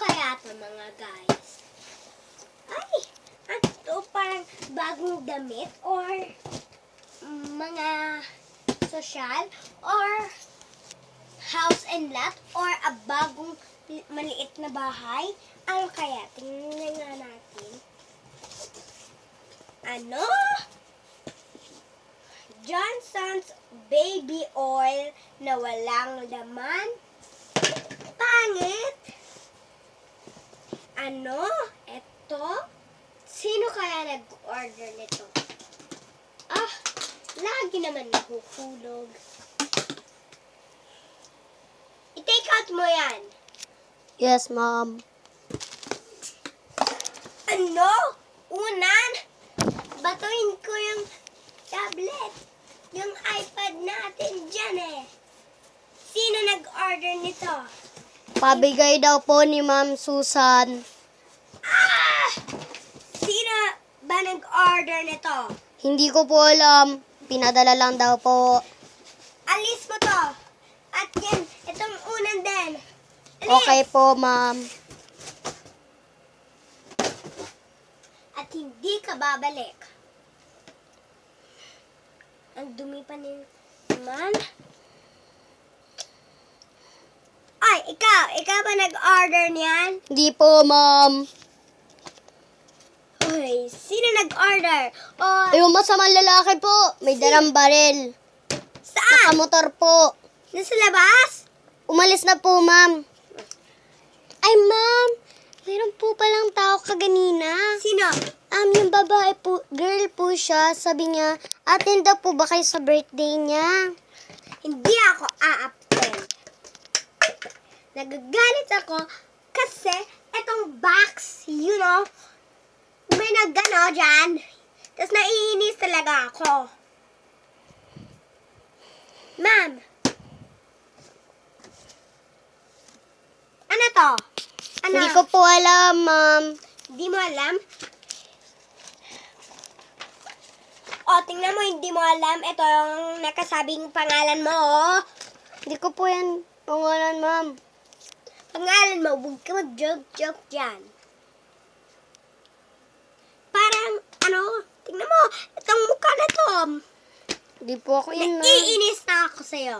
kaya ito mga guys? Ay, ito parang bagong damit or mga social or house and lot or a bagong maliit na bahay. Ano kaya? Tingnan nga natin. Ano? Johnson's baby oil na walang laman. Pangit. Ano? Ito? Sino kaya nag-order nito? Ah, lagi naman nahuhulog. I-take out mo yan. Yes, ma'am. Ano? Unan? Batuin ko yung tablet. Yung iPad natin dyan eh. Sino nag-order nito? Pabigay daw po ni Ma'am Susan. Ah! Sino ba nag-order nito? Hindi ko po alam. Pinadala lang daw po. Alis mo to. At yan, itong unan din. Alis. Okay po, ma'am. At hindi ka babalik. Ang dumi pa naman. Ay, ikaw ba nag-order niyan? Hindi po, ma'am. Uy, sino nag-order? O, Yung masamang lalaki po. May dalang baril. saan? Nakamotor po. Nasa labas? Umalis na po, ma'am. Ay, ma'am. Mayroon po palang tao kaganina. Sino? Yung babae po, girl po siya. Sabi niya, attend daw po ba kayo sa birthday niya? Hindi ako a-attend. Nagagalit ako kasi etong box, you know, may nagano dyan. Tapos naiinis talaga ako. Ma'am. Ano to? Ano? Hindi ko po alam, ma'am. Hindi mo alam? O, tingnan mo, hindi mo alam. Ito yung nakasabing pangalan mo, oh. Hindi ko po yan pangalan, ma'am. Pangalan mo, huwag ka mag-joke-joke dyan. Parang, tingnan mo, itong mukha na to. Hindi po ako yan, ma'am. Naiinis na ako sa'yo.